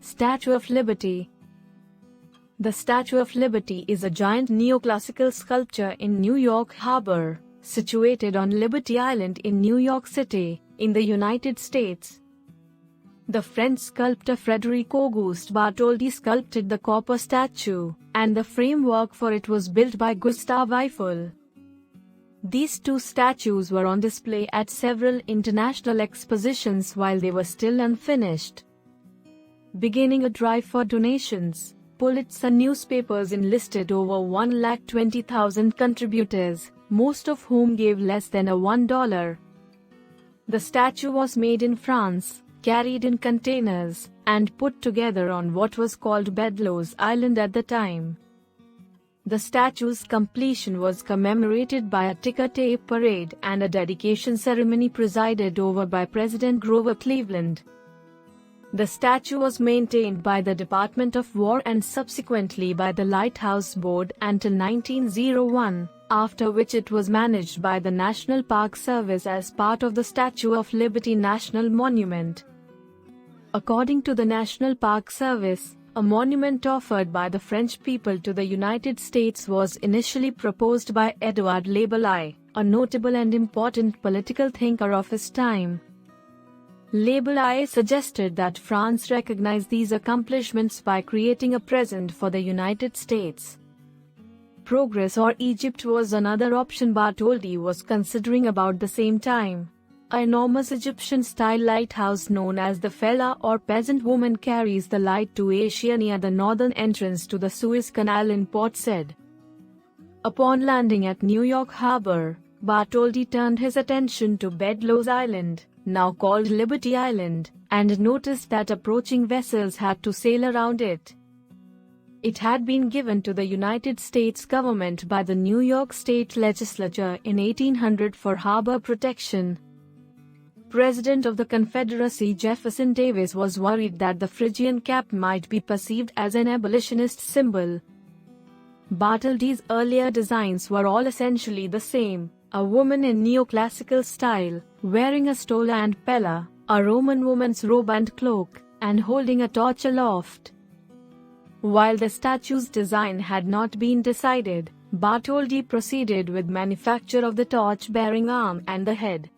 Statue of Liberty. The Statue of Liberty is a giant neoclassical sculpture in New York Harbor, situated on Liberty Island in New York City, in the United States. The French sculptor Frédéric Auguste Bartholdi sculpted the copper statue, and the framework for it was built by Gustave Eiffel. These two statues were on display at several international expositions while they were still unfinished. Beginning a drive for donations, Pulitzer newspapers enlisted over 120,000 contributors, most of whom gave less than $1. The statue was made in France, carried in containers, and put together on what was called Bedloes Island at the time. The statue's completion was commemorated by a ticker tape parade and a dedication ceremony presided over by President Grover Cleveland. The statue was maintained by the Department of War and subsequently by the Lighthouse Board until 1901, after which it was managed by the National Park Service as part of the Statue of Liberty National Monument. According to the National Park Service, a monument offered by the French people to the United States was initially proposed by Edouard Laboulaye, a notable and important political thinker of his time. Laboulaye suggested that France recognize these accomplishments by creating a present for the United States. Progress or Egypt was another option Bartholdi was considering about the same time. An enormous Egyptian-style lighthouse known as the Fellah or Peasant Woman carries the light to Asia near the northern entrance to the Suez Canal in Port Said. Upon landing at New York Harbor, Bartholdi turned his attention to Bedloes Island, now called Liberty Island, and noticed that approaching vessels had to sail around it. It had been given to the United States government by the New York State Legislature in 1800 for harbor protection. President of the Confederacy Jefferson Davis was worried that the Phrygian cap might be perceived as an abolitionist symbol. Bartholdi's earlier designs were all essentially the same: a woman in neoclassical style, wearing a stola and pella, a Roman woman's robe and cloak, and holding a torch aloft. While the statue's design had not been decided, Bartholdi proceeded with manufacture of the torch-bearing arm and the head.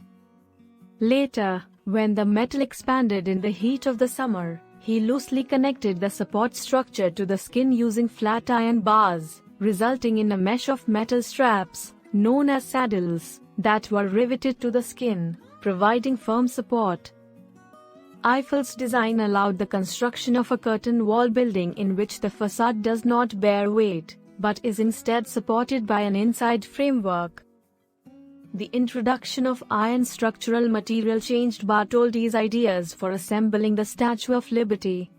Later, when the metal expanded in the heat of the summer, he loosely connected the support structure to the skin using flat iron bars, resulting in a mesh of metal straps, known as saddles, that were riveted to the skin, providing firm support. Eiffel's design allowed the construction of a curtain wall building in which the facade does not bear weight, but is instead supported by an inside framework. The introduction of iron structural material changed Bartholdi's ideas for assembling the Statue of Liberty.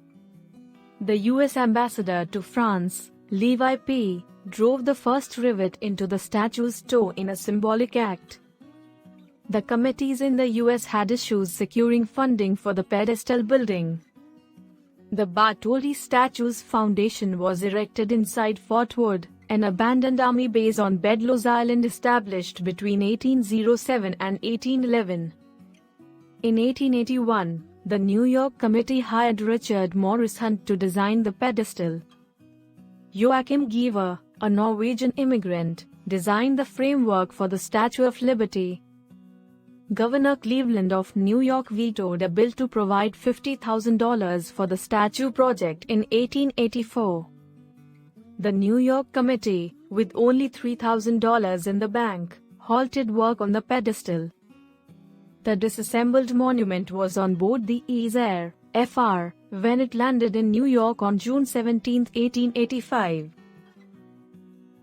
The U.S. ambassador to France, Levi P., drove the first rivet into the statue's toe in a symbolic act. The committees in the U.S. had issues securing funding for the pedestal building. The Bartholdi statue's foundation was erected inside Fort Wood, an abandoned army base on Bedloes Island established between 1807 and 1811. In 1881, the New York Committee hired Richard Morris Hunt to design the pedestal. Joachim Giver, a Norwegian immigrant, designed the framework for the Statue of Liberty. Governor Cleveland of New York vetoed a bill to provide $50,000 for the statue project in 1884. The New York Committee, with only $3,000 in the bank, halted work on the pedestal. The disassembled monument was on board the Isar, Fr. when it landed in New York on June 17, 1885.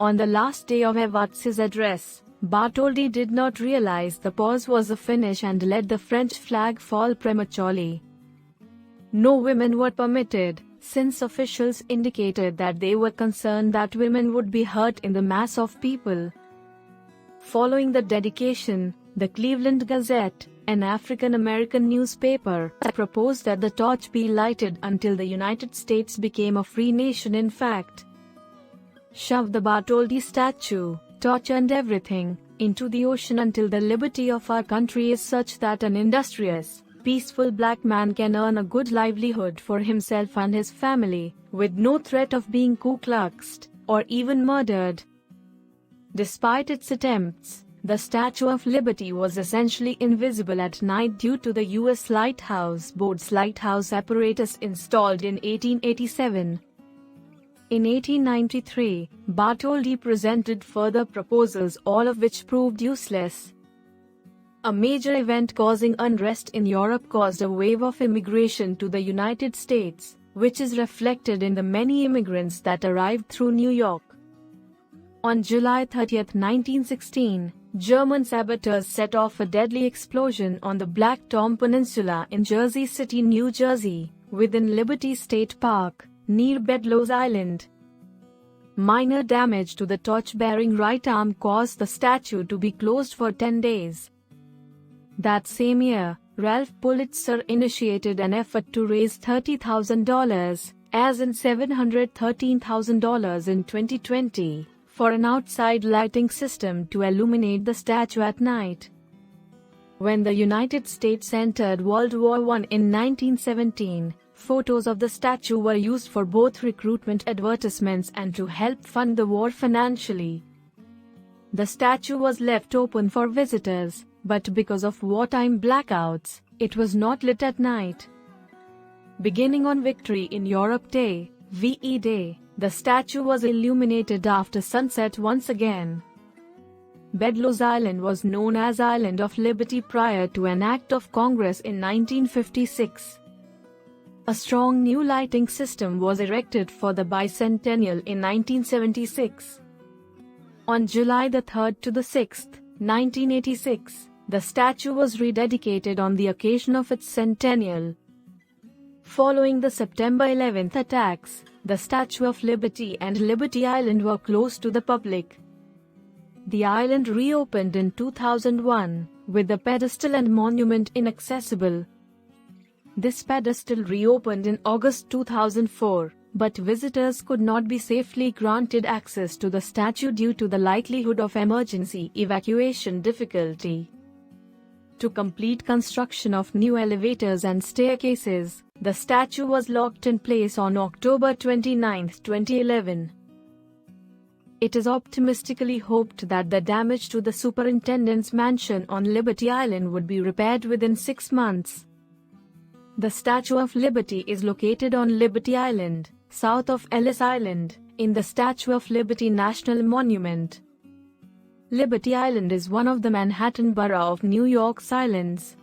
On the last day of Evarts's address, Bartholdi did not realize the pause was a finish and let the French flag fall prematurely. No women were permitted, since officials indicated that they were concerned that women would be hurt in the mass of people. Following the dedication, the Cleveland Gazette, an African-American newspaper, proposed that the torch be lighted until the United States became a free nation. In fact, shoved the Bartholdi statue, torch and everything, into the ocean until the liberty of our country is such that an industrious, peaceful black man can earn a good livelihood for himself and his family, with no threat of being Ku Kluxed or even murdered. Despite its attempts, the Statue of Liberty was essentially invisible at night due to the U.S. Lighthouse Board's lighthouse apparatus installed in 1887. In 1893, Bartholdi presented further proposals, all of which proved useless. A major event causing unrest in Europe caused a wave of immigration to the United States, which is reflected in the many immigrants that arrived through New York. On July 30, 1916, German saboteurs set off a deadly explosion on the Black Tom Peninsula in Jersey City, New Jersey, within Liberty State Park, near Bedloes Island. Minor damage to the torch-bearing right arm caused the statue to be closed for 10 days. That same year, Ralph Pulitzer initiated an effort to raise $30,000, as in $713,000 in 2020, for an outside lighting system to illuminate the statue at night. When the United States entered World War I in 1917, photos of the statue were used for both recruitment advertisements and to help fund the war financially. The statue was left open for visitors, but because of wartime blackouts, it was not lit at night. Beginning on Victory in Europe Day, VE Day, the statue was illuminated after sunset once again. Bedloes Island was known as Island of Liberty prior to an act of Congress in 1956. A strong new lighting system was erected for the bicentennial in 1976. On July 3rd to the 6th, 1986, the statue was rededicated on the occasion of its centennial. Following the September 11th attacks, the Statue of Liberty and Liberty Island were closed to the public. The island reopened in 2001, with the pedestal and monument inaccessible. This pedestal reopened in August 2004, but visitors could not be safely granted access to the statue due to the likelihood of emergency evacuation difficulty. To complete construction of new elevators and staircases, the statue was locked in place on October 29, 2011. It is optimistically hoped that the damage to the superintendent's mansion on Liberty Island would be repaired within 6 months. The Statue of Liberty is located on Liberty Island, south of Ellis Island, in the Statue of Liberty National Monument. Liberty Island is one of the Manhattan borough of New York's islands.